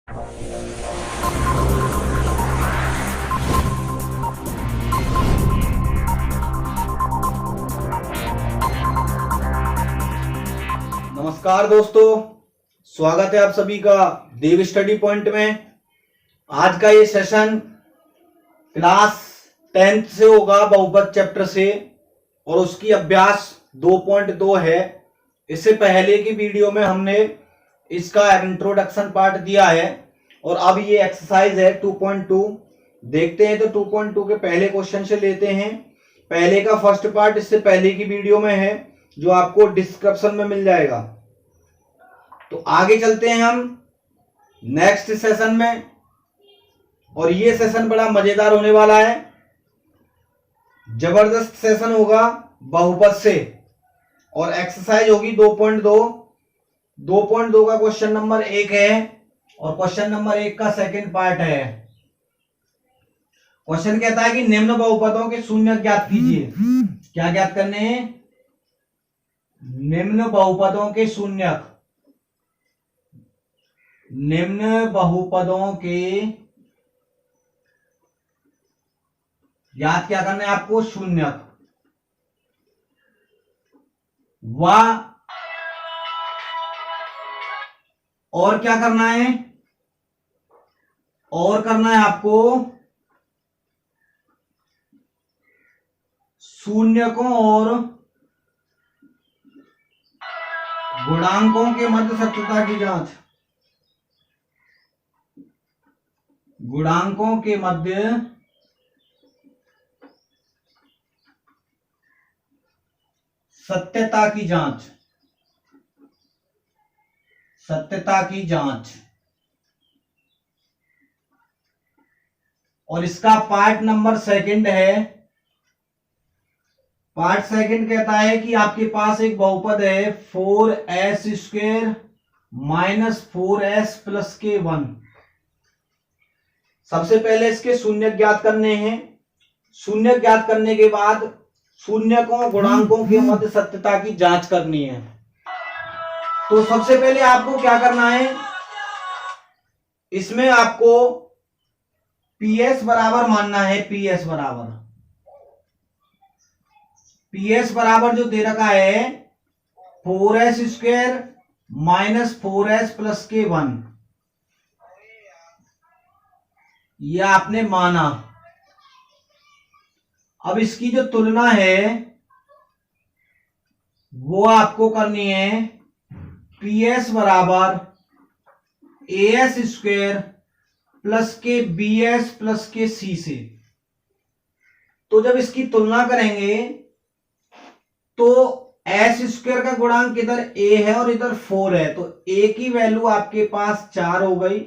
नमस्कार दोस्तों, स्वागत है आप सभी का देव स्टडी पॉइंट में। आज का ये सेशन क्लास 10th से होगा, बहुपद चैप्टर से, और उसकी अभ्यास 2.2 है। इससे पहले की वीडियो में हमने इसका इंट्रोडक्शन पार्ट दिया है और अब ये एक्सरसाइज है 2.2। देखते हैं तो 2.2 के पहले क्वेश्चन से लेते हैं। पहले का फर्स्ट पार्ट इससे पहले की वीडियो में है, जो आपको डिस्क्रिप्शन में मिल जाएगा। तो आगे चलते हैं हम नेक्स्ट सेशन में, और ये सेशन बड़ा मजेदार होने वाला है, जबरदस्त सेशन होगा बहुपद से, और एक्सरसाइज होगी 2.2। 2.2 का क्वेश्चन नंबर 1 है और क्वेश्चन नंबर 1 का सेकंड पार्ट है। क्वेश्चन कहता है कि निम्न बहुपदों के शून्य ज्ञात कीजिए। क्या ज्ञात करने हैं? निम्न बहुपदों के शून्य। निम्न बहुपदों के याद क्या करना है आपको? शून्य। व और क्या करना है? और करना है आपको शून्यकों और गुणांकों के मध्य सत्यता की जांच। गुणांकों के मध्य सत्यता की जांच। सत्यता की जांच। और इसका पार्ट नंबर सेकंड है। पार्ट सेकंड कहता है कि आपके पास एक बहुपद है 4s² - 4s + k1। सबसे पहले इसके शून्य ज्ञात करने हैं। शून्य ज्ञात करने के बाद शून्यकों गुणांकों के मध्य सत्यता की जांच करनी है। तो सबसे पहले आपको क्या करना है? इसमें आपको PS बराबर मानना है। PS बराबर जो दे रखा है 4s² - 4s + k1, ये आपने माना। अब इसकी जो तुलना है वो आपको करनी है PS बराबर as² + के bs + के c से। तो जब इसकी तुलना करेंगे तो s² का गुणांक इधर a है और इधर 4 है, तो a की वैल्यू आपके पास 4 हो गई।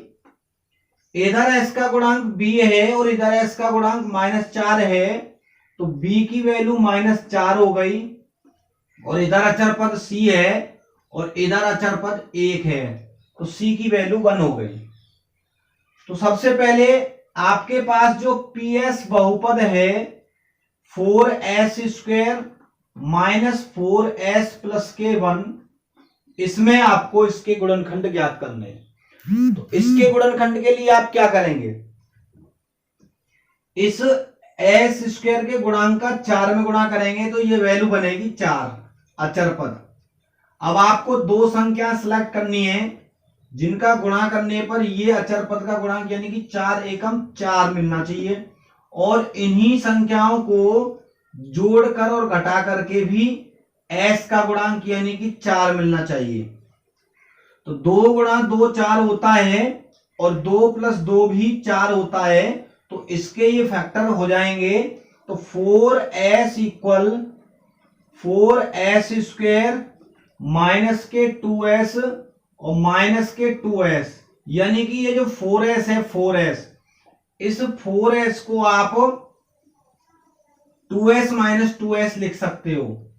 इधर s का गुणांक b है और इधर s का गुणांक -4 है, तो b की वैल्यू -4 हो गई। और इधर अचर पद c है और इधर अचर पद 1 है, तो c की वैल्यू 1 हो गई। तो सबसे पहले आपके पास जो PS बहुपद है 4s² - 4s + k1, इसमें आपको इसके गुणनखंड ज्ञात करने हैं। तो इसके गुणनखंड के लिए आप क्या करेंगे? इस s² के गुणांक का 4 में गुणा करेंगे तो ये वैल्यू बनेगी 4 अचर पद। अब आपको दो संख्या सिलेक्ट करनी है जिनका गुणा करने पर ये अचर पद का गुणांक यानी कि 4 एकम 4 मिलना चाहिए, और इन्हीं संख्याओं को जोड़कर और घटा करके भी s का गुणांक यानी कि 4 मिलना चाहिए। तो 2 × 2 4 होता है और 2 + 2 भी 4 होता है, तो इसके ये फैक्टर हो जाएंगे। तो 4s = 4s² - के 2s और - के 2s, यानी कि ये जो 4s है 4s, इस 4s को आप 2s - 2s लिख सकते हो,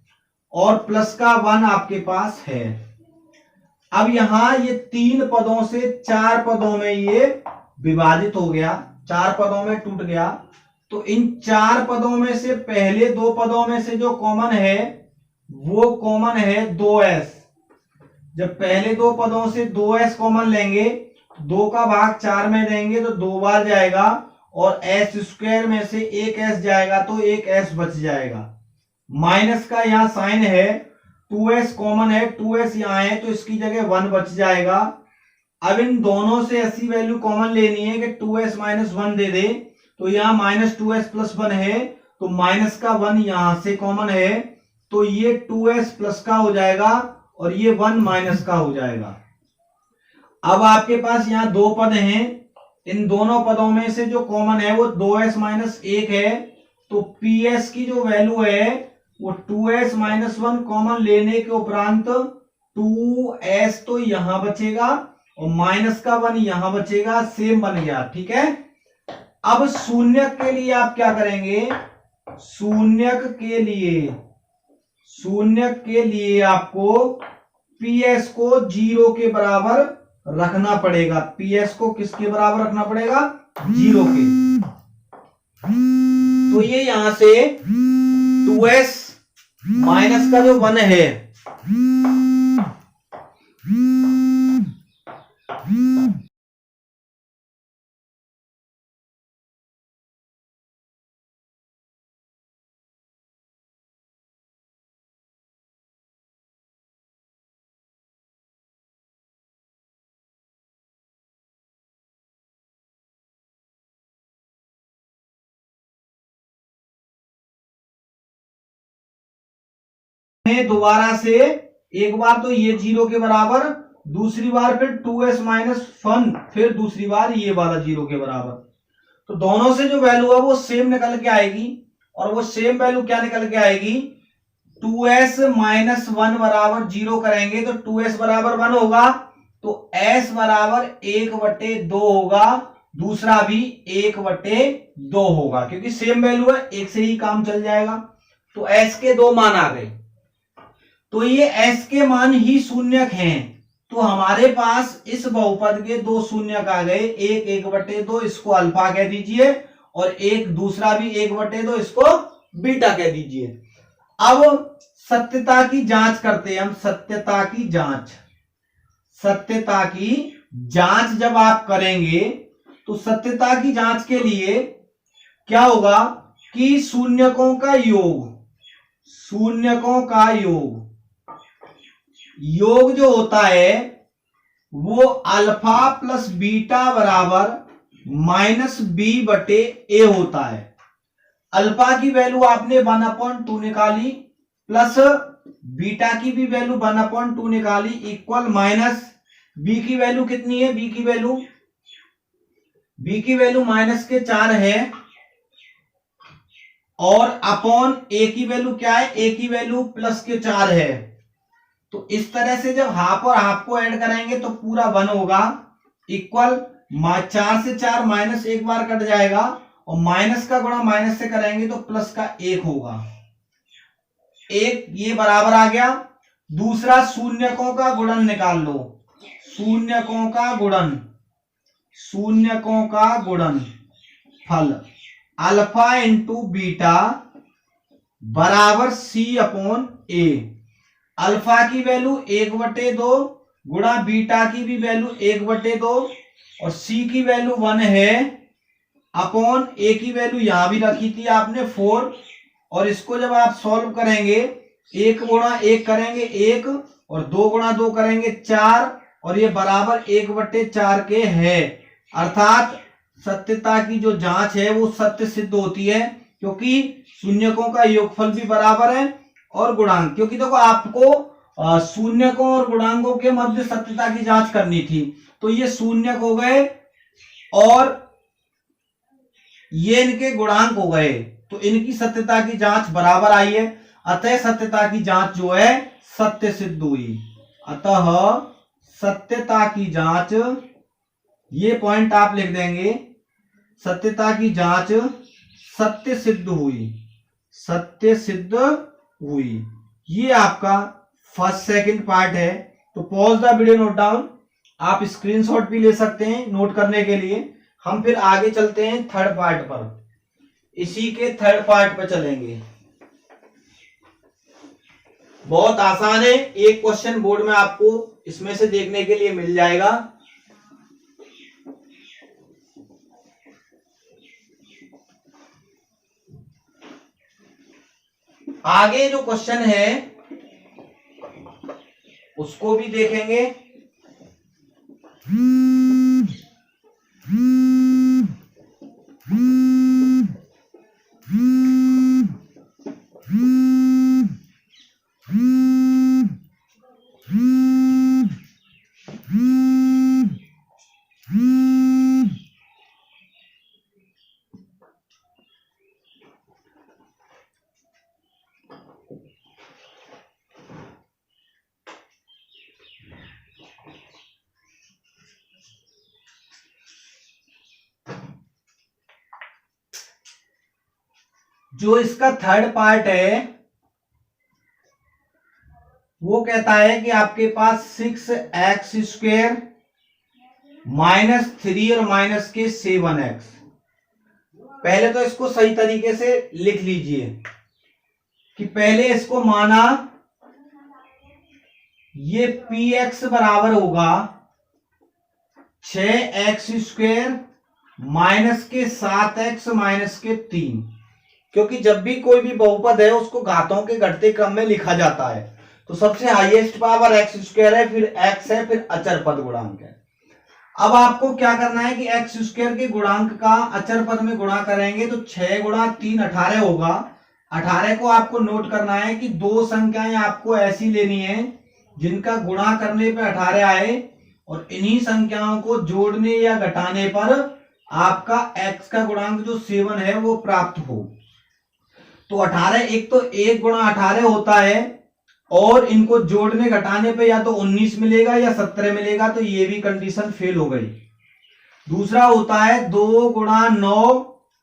और प्लस का 1 आपके पास है। अब यहां ये 3 पदों से 4 पदों में ये विभाजित हो गया, 4 पदों में टूट गया। तो इन 4 पदों में से पहले 2 पदों में से जो कॉमन है वो कॉमन है 2s। जब पहले 2 पदों से 2s कॉमन लेंगे 2 का भाग 4 में देंगे तो 2 बार जाएगा, और एस स्क्वायर में से एक एस जाएगा तो एक एस बच जाएगा। माइनस का यहाँ साइन है, 2s कॉमन है, 2s यहाँ है तो इसकी जगह 1 बच जाएगा। अब इन दोनों से ऐसी वैल्यू कॉमन लेनी है कि 2s माइनस 1 दे दे, तो यहाँ माइनस 2s प्लस 1 है तो माइनस का 1 यहां से कॉमन है, तो ये 2s प्लस का हो जाएगा और ये 1 माइनस का हो जाएगा। अब आपके पास यहाँ दो पद हैं, इन दोनों पदों में से जो कॉमन है वो 2s माइनस 1 है, तो ps की जो वैल्यू है वो 2s माइनस 1 कॉमन लेने के उपरांत 2s तो यहां बचेगा और माइनस का 1 यहां बचेगा, सेम बन गया। ठीक है, अब शून्यक के लिए आप क्या करेंगे, शून्यक के लिए आपको ps को 0 के बराबर रखना पड़ेगा। ps को किसके बराबर रखना पड़ेगा, 0 के। तो ये यहां से 2s माइनस का जो 1 है दोबारा से, एक बार तो ये 0 के बराबर, दूसरी बार फिर 2s माइनस 1, फिर दूसरी बार ये वाला 0 के बराबर। तो दोनों से जो वैल्यू है वो सेम निकल के आएगी, और वो सेम वैल्यू क्या निकल के आएगी, 2s माइनस 1 बराबर 0 करेंगे तो 2s बराबर 1 होगा, तो s बराबर 1/2 होगा, दूसरा भी 1/2 होगा, क्योंकि सेम वैल्यू है, एक से ही काम चल जाएगा। तो s के 2 मान आ गए, तो ये s के मान ही शून्यक हैं, तो हमारे पास इस बहुपद के 2 शून्यक आ गए, एक 1/2 इसको अल्फा कह दीजिए, और एक दूसरा भी 1/2 इसको बीटा कह दीजिए। अब सत्यता की जांच करते हैं हम, सत्यता की जांच जब आप करेंगे तो सत्यता की जांच के लिए क्या होगा कि शून्यकों का योग जो होता है वो अल्फा प्लस बीटा बराबर -b/a होता है। अल्फा की वैल्यू आपने 1/2 निकाली, प्लस बीटा की भी वैल्यू 1/2 निकाली, इक्वल माइनस बी की वैल्यू कितनी है, बी की वैल्यू -4 है, और अपॉन ए की वैल्यू क्या है, ए की वैल्यू +4 है। तो इस तरह से जब हाफ और हाफ को ऐड करेंगे तो पूरा 1 होगा, इक्वल 4 से 4 माइनस एक बार कट जाएगा, और माइनस का गुणा माइनस से करेंगे तो प्लस का 1 होगा, 1 ये बराबर आ गया। दूसरा शून्यकों का गुणन निकाल लो, शून्यकों का गुणनफल अल्फा इंटू बीटा बराबर c/a। अल्फा की वैल्यू 1/2 गुणा बीटा की भी वैल्यू 1/2, और c की वैल्यू 1 है, अपॉन a की वैल्यू यहां भी रखी थी आपने 4, और इसको जब आप सॉल्व करेंगे 1 गुणा 1 करेंगे 1, और 2 गुणा 2 करेंगे 4, और ये बराबर 1/4 के है। अर्थात सत्यता की जो जांच है वो सत्य सिद्ध होती है, क्योंकि शून्यकों का योगफल भी बराबर है और गुणांक, क्योंकि देखो आपको शून्यकों और गुणांकों के मध्य सत्यता की जांच करनी थी, तो ये शून्यक हो गए और ये इनके गुणांक हो गए, तो इनकी सत्यता की जांच बराबर आई है, अतः सत्यता की जांच जो है सत्य सिद्ध हुई। अतः सत्यता की जांच, ये पॉइंट आप लिख देंगे, सत्यता की जांच सत्य सिद्ध हुई। ये आपका फर्स्ट सेकंड पार्ट है। तो pause the video, note down, आप स्क्रीनशॉट भी ले सकते हैं नोट करने के लिए। हम फिर आगे चलते हैं थर्ड पार्ट पर, इसी के थर्ड पार्ट पर चलेंगे। बहुत आसान है, एक क्वेश्चन बोर्ड में आपको इसमें से देखने के लिए मिल जाएगा। आगे जो क्वेश्चन है उसको भी देखेंगे। जो इसका थर्ड पार्ट है वो कहता है कि आपके पास 6x² -3 और माइनस के 7x। पहले तो इसको सही तरीके से लिख लीजिए कि पहले इसको माना ये px बराबर होगा 6x² माइनस के 7x माइनस के 3, क्योंकि जब भी कोई भी बहुपद है उसको घातों के घटते क्रम में लिखा जाता है। तो सबसे हाईएस्ट पावर x² है, फिर x है, फिर अचर पद गुणांक है। अब आपको क्या करना है कि x² के गुणांक का अचर पद में गुणा करेंगे तो 6 गुणा 3 18 होगा। 18 को आपको नोट करना है कि दो संख्याएं आपको ऐसी लेनी है जिनका गुणा करने पे 18 आए और इन्हीं संख्याओं को जोड़ने या घटाने पर आपका x का गुणांक जो 7 है वो प्राप्त हो। तो 18 एक तो 1 गुणा 18 होता है और इनको जोड़ने घटाने पे या तो 19 मिलेगा या 17 मिलेगा, तो ये भी कंडीशन फेल हो गई। दूसरा होता है 2 गुणा 9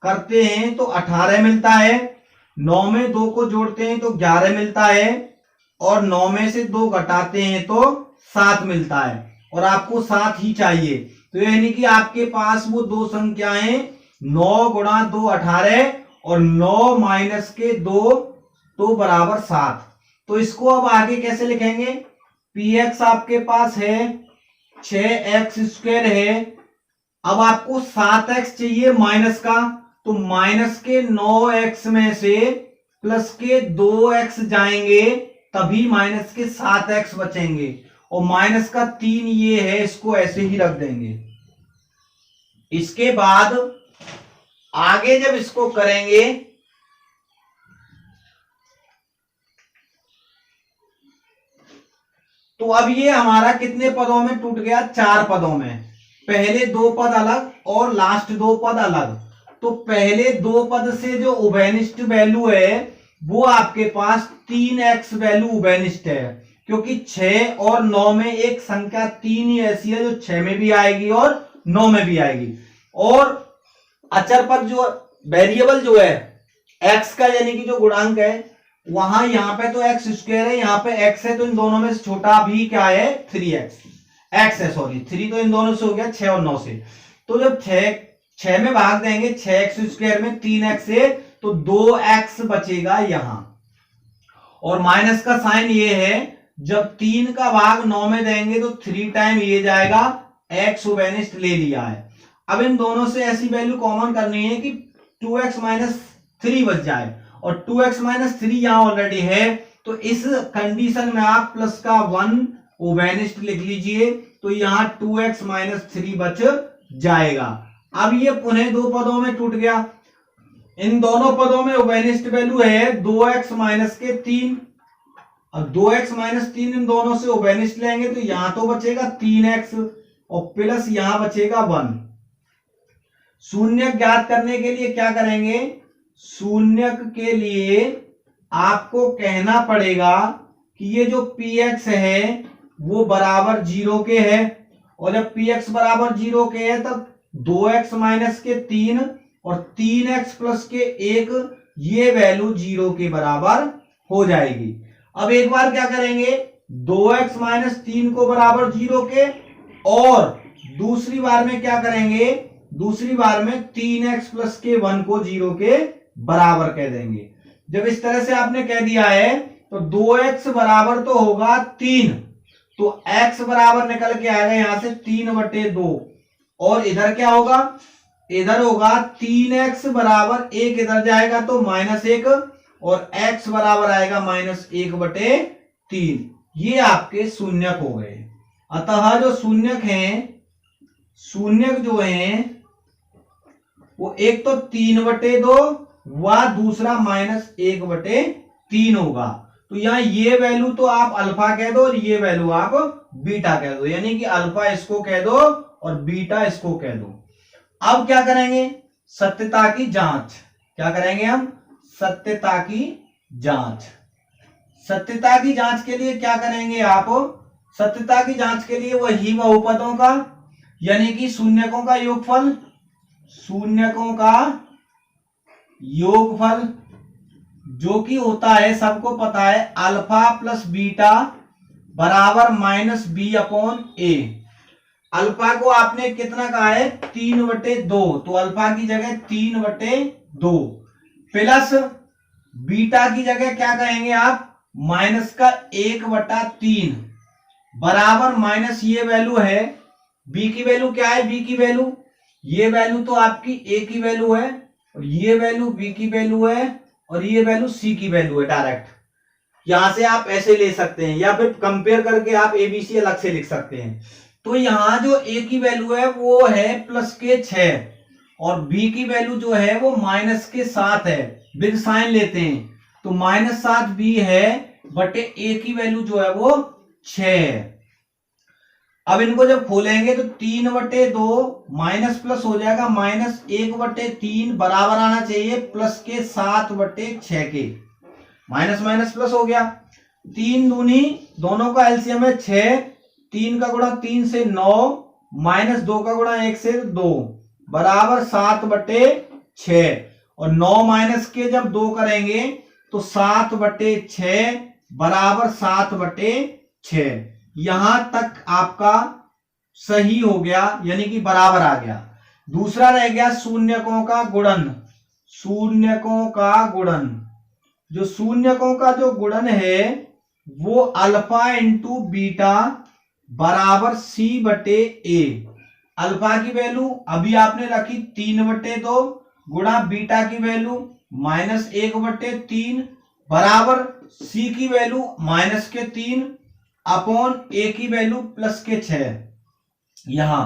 करते हैं तो 18 मिलता है, 9 में 2 को जोड़ते हैं तो 11 मिलता है और 9 में से 2 घटाते हैं तो 7 मिलता है और आपको 7 ही चाहिए। तो यानी कि आपके पास वो दो संख्याएं 9 गुणा 2 18 और 9 माइनस के 2 तो बराबर 7। तो इसको अब आगे कैसे लिखेंगे? px आपके पास है 6x² है, अब आपको 7x चाहिए माइनस का, तो माइनस के 9x में से प्लस के 2x जाएंगे तभी माइनस के 7x बचेंगे और माइनस का 3 ये है, इसको ऐसे ही रख देंगे। इसके बाद आगे जब इसको करेंगे तो अब ये हमारा कितने पदों में टूट गया? 4 पदों में। पहले 2 पद अलग और लास्ट 2 पद अलग। तो पहले 2 पद से जो उभयनिष्ठ वैल्यू है वो आपके पास 3x वैल्यू उभयनिष्ठ है, क्योंकि 6 और 9 में एक संख्या 3 ही ऐसी है जो 6 में भी आएगी और 9 में भी आएगी। और अचर पद जो वेरिएबल जो है x का यानी कि जो गुणांक है वहां यहाँ पे तो x² है, यहाँ पे x है, तो इन दोनों में से छोटा भी क्या है? 3x है, सॉरी 3 तो इन दोनों से हो गया 6 और 9 से। तो जब 6 में भाग देंगे 6x² में 3x से तो 2x बचेगा यहां। और माइनस का साइन ये है, जब 3 का भाग 9 में देंगे तो 3 टाइम ये जाएगा, x उभयनिष्ठ ले लिया है। अब इन दोनों से ऐसी वैल्यू कॉमन करनी है कि 2x माइनस 3 बच जाए और 2x माइनस 3 यहां ऑलरेडी है, तो इस कंडीशन में आप प्लस का 1 उभयनिष्ठ लिख लीजिए, तो यहां 2x माइनस 3 बच जाएगा। अब ये पुनः 2 पदों में टूट गया। इन दोनों पदों में उभयनिष्ठ वैल्यू है 2x माइनस के 3। अब 2x माइनस 3 इन दोनों से उभयनिष्ठ लेंगे तो यहां तो बचेगा 3x और प्लस यहां बचेगा 1। शून्य ज्ञात करने के लिए क्या करेंगे? शून्य के लिए आपको कहना पड़ेगा कि ये जो px है वो बराबर 0 के है, और जब px बराबर 0 के है तब 2x माइनस के 3 और 3x प्लस के 1 ये वैल्यू 0 के बराबर हो जाएगी। अब एक बार क्या करेंगे? 2x माइनस 3 को बराबर 0 के, और दूसरी बार में क्या करेंगे? दूसरी बार में 3x प्लस के 1 को 0 के बराबर कह देंगे। जब इस तरह से आपने कह दिया है तो 2x बराबर तो होगा 3, तो x बराबर निकल के आएगा यहां से 3/2, और इधर क्या होगा? इधर होगा 3x बराबर 1, इधर जाएगा तो -1, और x बराबर आएगा -1/3। ये आपके शून्यक हो गए। अतः जो शून्यक जो हैं वो एक तो 3/2 व दूसरा -1/3 होगा। तो यहाँ ये वैल्यू तो आप अल्फा कह दो और ये वैल्यू आप बीटा कह दो, यानी कि अल्फा इसको कह दो और बीटा इसको कह दो। अब क्या करेंगे? सत्यता की जांच। क्या करेंगे हम? सत्यता की जांच। सत्यता की जांच के लिए क्या करेंगे आप? सत्यता की जांच के लिए वही बहुपदों का, यानी कि शून्यकों का योगफल, शून्यकों का योगफल जो कि होता है, सबको पता है, अल्फा प्लस बीटा बराबर -b/a। अल्फा को आपने कितना कहा है? 3/2, तो अल्फा की जगह 3/2 प्लस बीटा की जगह क्या कहेंगे आप? -1/3 बराबर माइनस ये वैल्यू है, b की वैल्यू क्या है? b की वैल्यू, ये वैल्यू तो आपकी a की वैल्यू है, और ये वैल्यू b की वैल्यू है, और ये वैल्यू c की वैल्यू है। डायरेक्ट यहां से आप ऐसे ले सकते हैं, या फिर कंपेयर करके आप ABC अलग से लिख सकते हैं। तो यहां जो a की वैल्यू है वो है +6 और b की वैल्यू जो है वो -7 है। बिग साइन लेते हैं तो -7b है बटे a की वैल्यू जो है वो 6 है। अब इनको जब खोलेंगे तो 3/2 माइनस प्लस हो जाएगा, -1/3 बराबर आना चाहिए प्लस के 7/6 के। माइनस माइनस प्लस हो गया। 3 दूनी, दोनों का एलसीएम है 6, 3 का गुणा 3 से 9, -2 का गुणा 1 से 2 बराबर 7/6, और 9 माइनस के जब 2 करेंगे तो 7/6 बराबर 7/6। यहां तक आपका सही हो गया, यानी कि बराबर आ गया। दूसरा रह गया शून्यकों का गुणन। शून्यकों का गुणन, जो शून्यकों का जो गुणन है वो अल्फा इंटू बीटा बराबर c/a। अल्फा की वैल्यू अभी आपने रखी 3/2 गुणा बीटा की वैल्यू -1/3 बराबर c की वैल्यू -3 अपॉन a की वैल्यू +6। यहां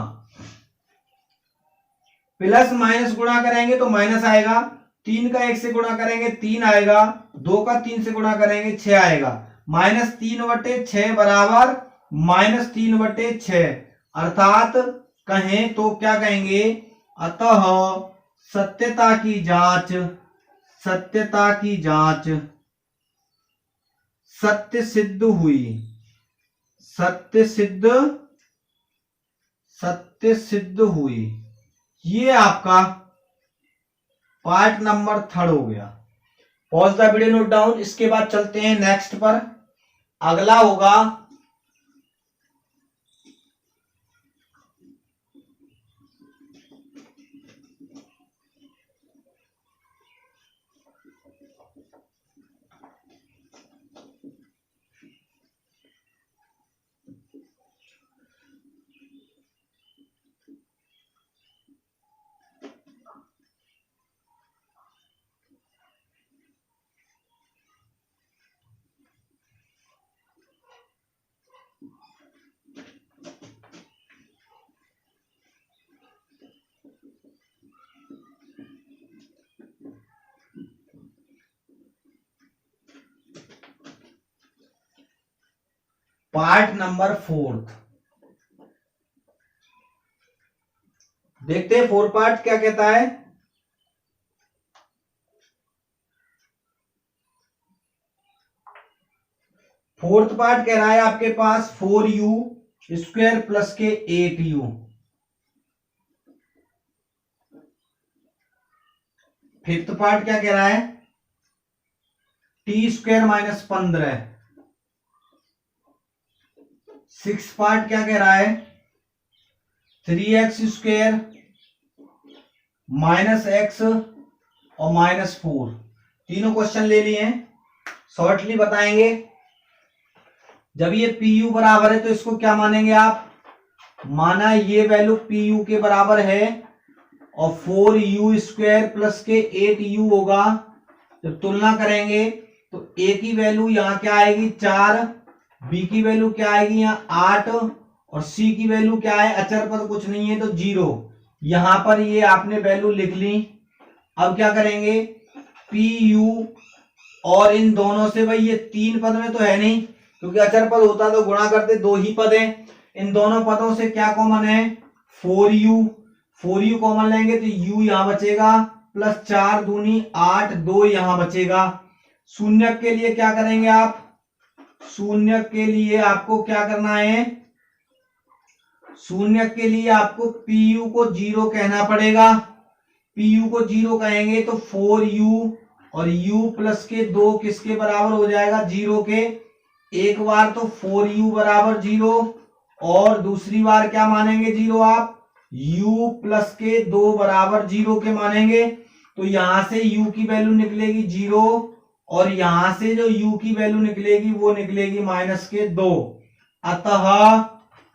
प्लस माइनस गुणा करेंगे तो माइनस आएगा, 3 का 1 से गुणा करेंगे 3 आएगा, 2 का 3 से गुणा करेंगे 6 आएगा, -3/6 बराबर -3/6। अर्थात कहें तो क्या कहेंगे? अतः सत्यता की जांच, सत्यता की जांच सत्य सिद्ध हुई, सत्य सिद्ध हुई। ये आपका पार्ट नंबर 3 हो गया। Pause the video, note down. इसके बाद चलते हैं नेक्स्ट पर। अगला होगा पार्ट नंबर 4। देखते हैं 4 पार्ट क्या कहता है। फोर्थ पार्ट कह रहा है आपके पास 4u स्क्वायर प्लस के 8u। फिफ्थ पार्ट क्या कह रहा है? t² -15। सिक्स पार्ट क्या कह रहा है? 3x² -x और -4। तीनों क्वेश्चन ले लिए हैं, शॉर्टली बताएंगे। जब ये pu बराबर है तो इसको क्या मानेंगे आप? माना ये वैल्यू pu के बराबर है और 4u² प्लस के 8u होगा, जब तुलना करेंगे तो a की वैल्यू यहाँ क्या आएगी 4, b की वैल्यू क्या आएगी यहाँ 8 और c की वैल्यू क्या है, अचर पद कुछ नहीं है तो 0। यहां पर ये आपने वैल्यू लिख ली। अब क्या करेंगे pu, और इन दोनों से भाई ये 3 पद में तो है नहीं क्योंकि अचर पद होता तो गुणा करते, 2 ही पद है। इन दोनों पदों से क्या कॉमन है 4u, 4u कॉमन लेंगे तो u यहां बचेगा प्लस 4 दूनी 8, 2 यहां बचेगा। शून्य के लिए क्या करेंगे आप, शून्य के लिए आपको क्या करना है, शून्य के लिए आपको pu को 0 कहना पड़ेगा। pu को 0 कहेंगे तो 4u और u प्लस के 2 किसके बराबर हो जाएगा 0 के। एक बार तो 4u बराबर 0 और दूसरी बार क्या मानेंगे 0 आप, u प्लस के 2 बराबर 0 के मानेंगे। तो यहां से u की वैल्यू निकलेगी 0 और यहां से जो u की वैल्यू निकलेगी वो निकलेगी माइनस के 2। अतः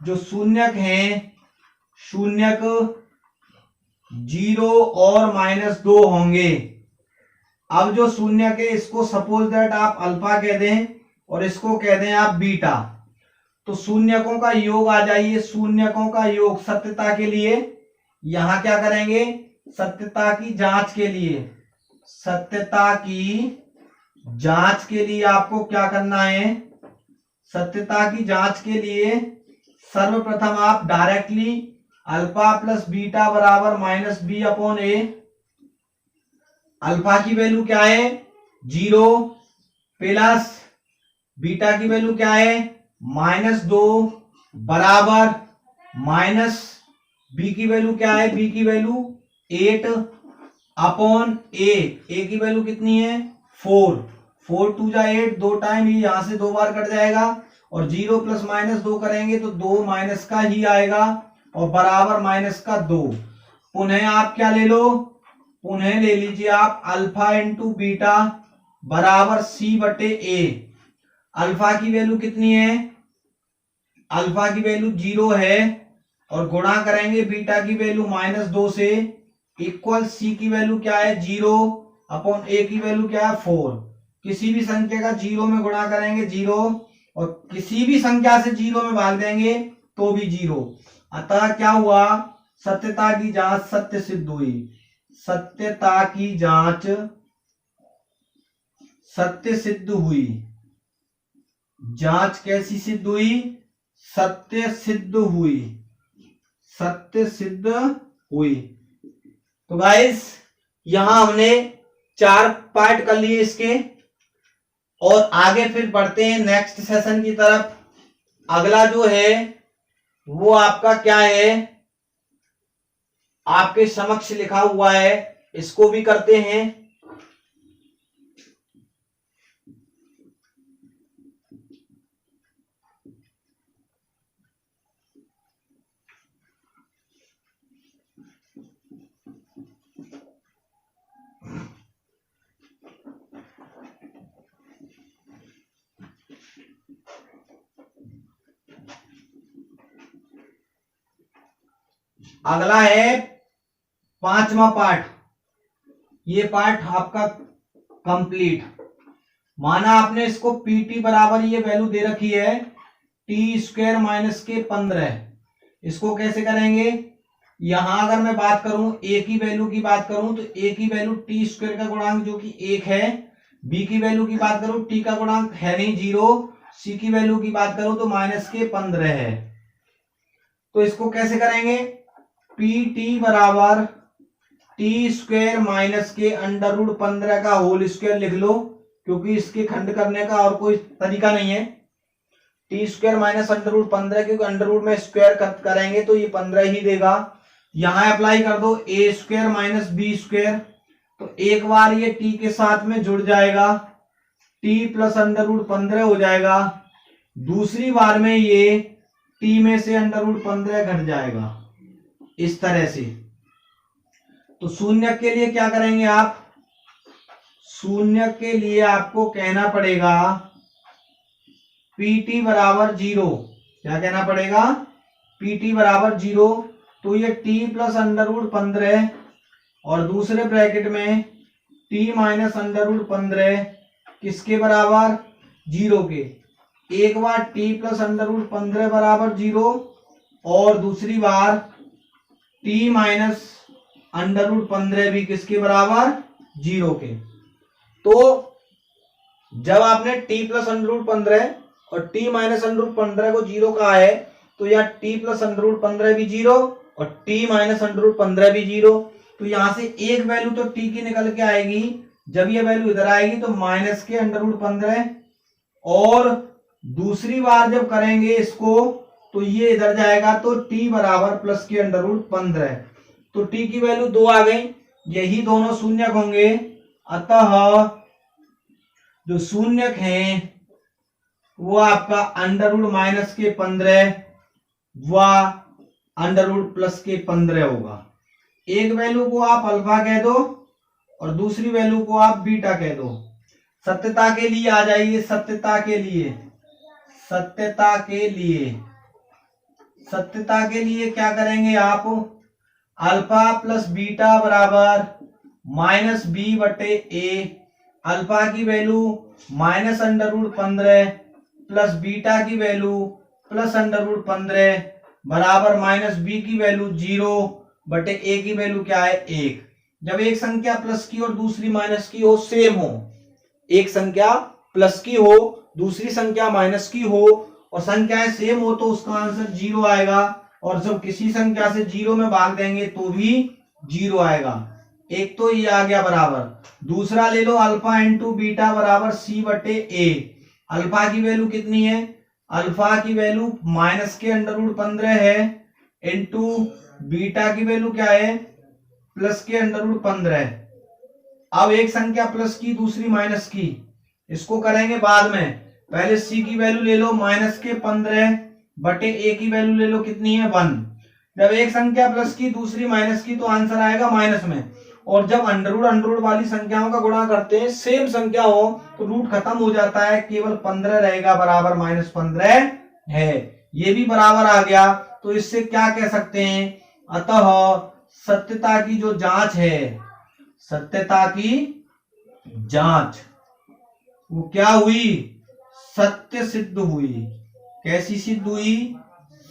जो शून्यक हैं, शून्यक 0 और -2 होंगे। अब जो शून्यक है इसको सपोज दैट आप अल्फा कह दें और इसको कह दें आप बीटा, तो शून्यकों का योग आ जाइए, शून्यकों का योग सत्यता के लिए। यहां क्या करेंगे, सत्यता की जांच के लिए, सत्यता की जांच के लिए आपको क्या करना है, सत्यता की जांच के लिए सर्वप्रथम आप डायरेक्टली अल्फा प्लस बीटा बराबर -b/a, अल्फा की वैल्यू क्या है 0 प्लस बीटा की वैल्यू क्या है -2 बराबर माइनस बी की वैल्यू क्या है, बी की वैल्यू 8/a, a की वैल्यू कितनी है 4, 4 2 जा 8, 2 टाइम ही यहां से 2 बार कट जाएगा और 0 प्लस -2 करेंगे तो 2 माइनस का ही आएगा और बराबर -2। पुनः आप क्या ले लो, पुनः ले लीजिए आप अल्फा इंटू बीटा बराबर c/a। अल्फा की वैल्यू कितनी है, अल्फा की वैल्यू 0 है और गुणा करेंगे बीटा की वैल्यू -2 से, इक्वल सी की वैल्यू क्या है 0/a की वैल्यू क्या है 4। किसी भी संख्या का 0 में गुणा करेंगे 0 और किसी भी संख्या से 0 में भाग देंगे तो भी 0। अतः क्या हुआ, सत्यता की जांच सत्य सिद्ध हुई, सत्यता की जांच सत्य सिद्ध हुई। जांच कैसी सिद्ध हुई, सत्य सिद्ध हुई, सत्य सिद्ध हुई। तो गाइस यहां हमने 4 पार्ट कर लिए इसके और आगे फिर बढ़ते हैं नेक्स्ट सेशन की तरफ। अगला जो है वो आपका क्या है, आपके समक्ष लिखा हुआ है, इसको भी करते हैं। अगला है 5वां पार्ट। ये पार्ट आपका कंप्लीट, माना आपने इसको पीटी बराबर ये वैल्यू दे रखी है t² - 15। इसको कैसे करेंगे, यहां अगर मैं बात करूं a की वैल्यू की बात करूं तो a की वैल्यू t² का गुणांक जो कि 1 है, b की वैल्यू की बात करूं t का गुणांक है नहीं 0, c की वैल्यू की बात करूं तो -15 है। तो इसको कैसे करेंगे, pt बराबर t² -√15 का होल स्क्वायर लिख लो, क्योंकि इसके खंड करने का और कोई तरीका नहीं है। t² -√15 क्योंकि अंडर में स्क्वायर करेंगे तो ये 15 ही देगा। यहां अप्लाई कर दो a² - b², तो एक बार ये t के साथ में जुड़ जाएगा, t प्लस √15 हो जाएगा, दूसरी बार में ये t में से √15 घट जाएगा इस तरह से। तो शून्य के लिए क्या करेंगे आप, शून्य के लिए आपको कहना पड़ेगा pt बराबर 0। क्या कहना पड़ेगा, pt बराबर 0। तो ये t प्लस √15 और दूसरे ब्रैकेट में टी माइनस अंडर रूट 15 किसके बराबर, 0 के। एक बार टी प्लस अंडर रूट 15 बराबर 0 और दूसरी बार टी माइनस अंडर रूट 15 भी किसके बराबर, 0 के। तो जब आपने t प्लस अंडर रूट 15 और t माइनस अंडर रूट 15 को 0 कहा है, तो यहाँ t प्लस अंडर रूट 15 भी 0 और t माइनस अंडर रूट 15 भी 0। तो यहां से एक वैल्यू तो t की निकल के आएगी, जब ये वैल्यू इधर आएगी तो माइनस के अंडर रूट 15, और दूसरी बार जब करेंगे इसको तो ये इधर जाएगा तो t बराबर प्लस के अंडर रूट 15। तो t की वैल्यू 2 आ गई, यही दोनों शून्यक होंगे। अतः जो शून्यक हैं वो आपका अंडर रूट माइनस के 15 व अंडर रूट प्लस के 15 होगा। एक वैल्यू को आप अल्फा कह दो और दूसरी वैल्यू को आप बीटा कह दो। सत्यता के लिए आ जाइए, सत्यता के लिए, सत्यता के लिए, सत्यता के लिए क्या करेंगे आप, अल्फा प्लस बीटा बराबर माइनस बी बटे ए। अल्फा की value minus under root 15 plus beta की वैल्यू प्लस अंडर रूट 15 बराबर माइनस बी की वैल्यू 0 बटे ए की वैल्यू क्या है, 1। जब एक संख्या प्लस की और दूसरी माइनस की हो, सेम हो, एक संख्या प्लस की हो दूसरी संख्या माइनस की हो और संख्याएं सेम हो तो उसका आंसर 0 आएगा, और जब किसी संख्या से 0 में भाग देंगे तो भी 0 आएगा। एक तो ये आ गया बराबर। दूसरा ले लो, अल्फा इंटू बीटा बराबर सी बटे ए। अल्फा की वैल्यू कितनी है, अल्फा की वैल्यू माइनस के अंडर रूट 15 है, इंटू बीटा की वैल्यू क्या है, प्लस के अंडर रूट 15। अब एक संख्या प्लस की दूसरी माइनस की, इसको करेंगे बाद में। पहले सी की वैल्यू ले लो माइनस के 15 बटे ए की वैल्यू ले लो कितनी है, 1। जब एक संख्या प्लस की दूसरी माइनस की तो आंसर आएगा माइनस में। और जब अंडर रूट वाली संख्याओं का गुणा करते हैं, सेम संख्या हो तो रूट खत्म हो जाता है, केवल 15 रहेगा बराबर माइनस 15 है। ये भी बराबर आ गया। तो इससे क्या कह सकते हैं, अतः सत्यता की जो जांच है, सत्यता की जांच वो क्या हुई, सत्य सिद्ध हुई। कैसी सिद्ध हुई,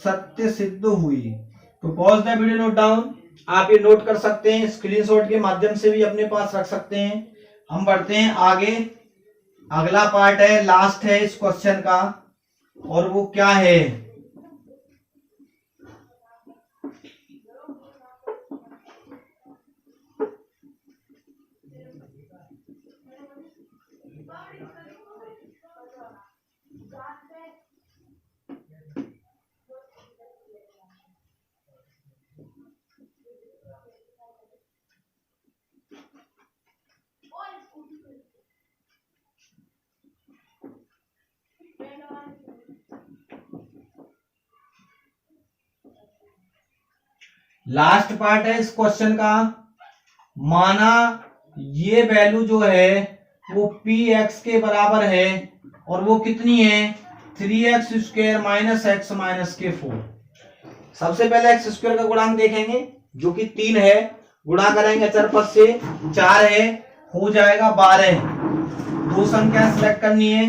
सत्य सिद्ध हुई। तो pause the video, note down. आप ये नोट कर सकते हैं, स्क्रीनशॉट के माध्यम से भी अपने पास रख सकते हैं। हम बढ़ते हैं आगे। अगला पार्ट है, लास्ट है इस क्वेश्चन का, और वो क्या है, लास्ट पार्ट है इस क्वेश्चन का। माना ये वैल्यू जो है वो px के बराबर है और वो कितनी है, 3x square minus x minus के 4। सबसे पहले एक्स स्क्वायर का गुणांक देखेंगे जो कि 3 है, गुणा करेंगे अचर पद से, 4 है, हो जाएगा 12। दो संख्या सिलेक्ट करनी है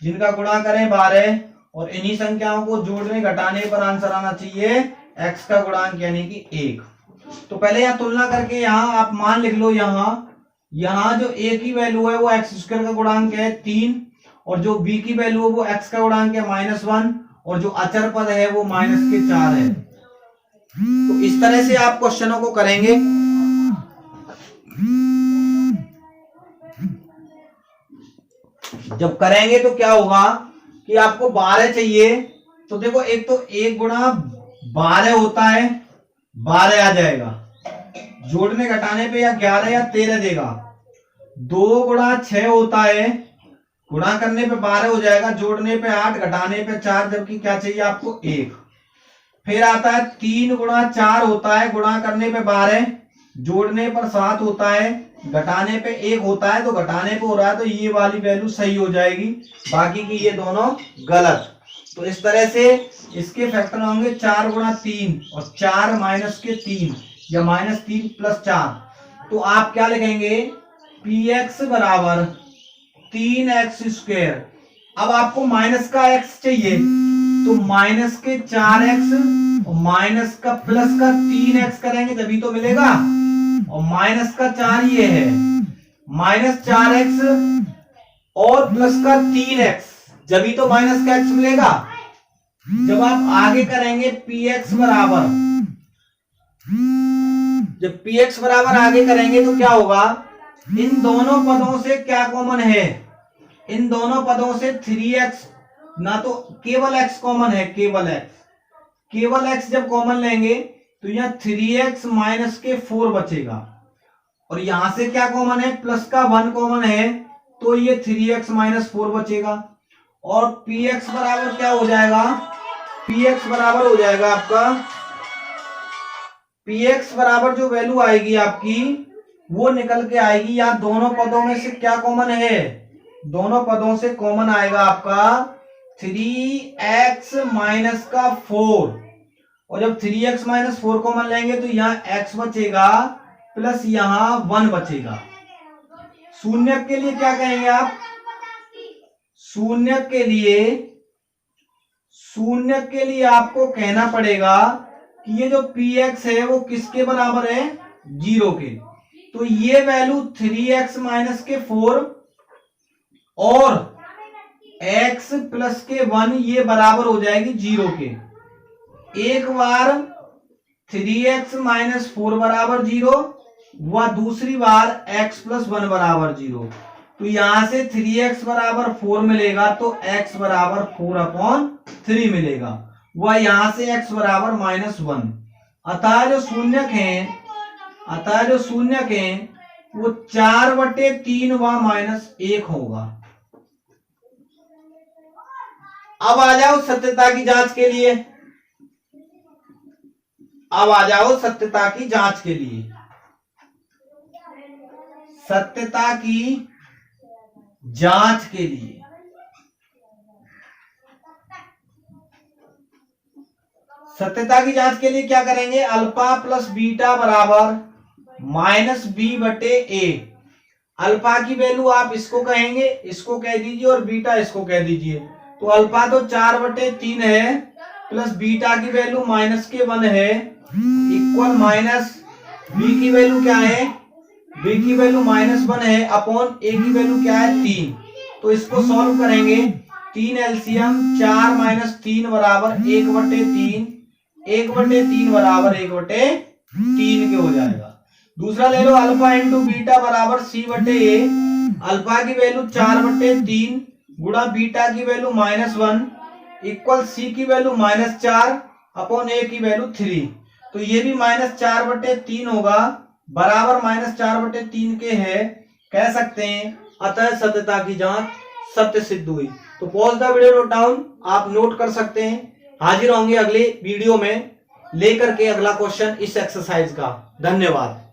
जिनका गुणा करें 12, और इन्हीं संख्याओं को जोड़ने घटाने पर आंसर आना चाहिए x का गुणांक यानी कि 1। तो पहले यहाँ तुलना करके यहाँ आप मान लिख लो, यहाँ जो a की वैल्यू है वो एक्स स्क्वायर का गुणांक है 3, और जो b की वैल्यू है वो x का गुणांक है -1, और जो अचर पद है वो -4 है। तो इस तरह से आप क्वेश्चनों को करेंगे। जब करेंगे तो क्या होगा कि आपको 12 चाहिए, तो देखो एक तो 1 गुणा 12 होता है, 12 आ जाएगा, जोड़ने घटाने पे या 11 या 13 देगा। 2 गुणा 6 होता है, गुणा करने पे 12 हो जाएगा, जोड़ने पे 8, घटाने पे 4, जबकि क्या चाहिए आपको 1। फिर आता है 3 गुणा 4 होता है, गुणा करने पे 12, जोड़ने पर 7 होता है, घटाने पे 1 होता है, तो घटाने पे हो रहा है तो ये वाली वैल्यू सही हो जाएगी, बाकी की ये दोनों गलत। तो इस तरह से इसके फैक्टर होंगे 4 गुणा 3 और 4 माइनस के 3 या -3 + 4। तो आप क्या लिखेंगे, px बराबर 3x²। अब आपको माइनस का x चाहिए, तो माइनस के 4x और माइनस का प्लस का 3x करेंगे तभी तो मिलेगा। और माइनस का 4 ये है, -4x और प्लस का 3x, जब तो माइनस का x मिलेगा। जब आप आगे करेंगे px बराबर, जब px बराबर आगे करेंगे तो क्या होगा, इन दोनों पदों से क्या कॉमन है, इन दोनों पदों से 3x, ना तो केवल x कॉमन है, केवल x जब कॉमन लेंगे तो यहाँ 3x माइनस के 4 बचेगा। और यहां से क्या कॉमन है, प्लस का 1 कॉमन है, तो ये 3x माइनस 4 बचेगा। और px बराबर क्या हो जाएगा, px बराबर हो जाएगा आपका, px बराबर जो वैल्यू आएगी आपकी वो निकल के आएगी, या दोनों पदों में से क्या कॉमन है, दोनों पदों से कॉमन आएगा आपका 3x माइनस का 4। और जब 3x माइनस 4 कॉमन लेंगे तो यहाँ x बचेगा प्लस यहाँ 1 बचेगा। शून्य के लिए क्या कहेंगे आप, शून्य के लिए आपको कहना पड़ेगा कि ये जो px है वो किसके बराबर है, 0 के। तो ये वैल्यू 3x माइनस के 4 और x प्लस के 1 ये बराबर हो जाएगी 0 के। एक बार 3x माइनस 4 बराबर 0 व दूसरी बार x प्लस 1 बराबर 0। तो यहां से 3x बराबर 4 मिलेगा तो x बराबर 4/3 मिलेगा, व यहां से x बराबर -1। अतः जो शून्यक है वो 4/3 व -1 होगा। अब आ जाओ सत्यता की जांच के लिए, सत्यता की जांच के लिए क्या करेंगे, अल्फा प्लस बीटा बराबर -b/a। अल्फा की वैल्यू आप इसको कहेंगे, इसको कह दीजिए, और बीटा इसको कह दीजिए। तो अल्फा तो 4/3 है, प्लस बीटा की वैल्यू -1 है, इक्वल माइनस बी की वैल्यू क्या है, बी की वैल्यू -1 है, अपॉन ए की वैल्यू क्या है, 3। तो इसको सॉल्व करेंगे, 3 एलसीएम 4 - 3 बराबर 1/3, 1/3 बराबर 1/3 के हो जाएगा। दूसरा ले लो, अल्फा इंटू बीटा बराबर c/a। अल्फा की वैल्यू 4/3 गुणा बीटा की वैल्यू -1 इक्वल सी की वैल्यू -4 अपॉन ए की वैल्यू 3। तो ये भी -4/3 होगा, बराबर -4/3 के है, कह सकते हैं। अतः सत्यता की जांच सत्य सिद्ध हुई। तो pause the video, note down, आप नोट कर सकते हैं। हाजिर होंगे अगले वीडियो में लेकर के अगला क्वेश्चन इस एक्सरसाइज का। धन्यवाद।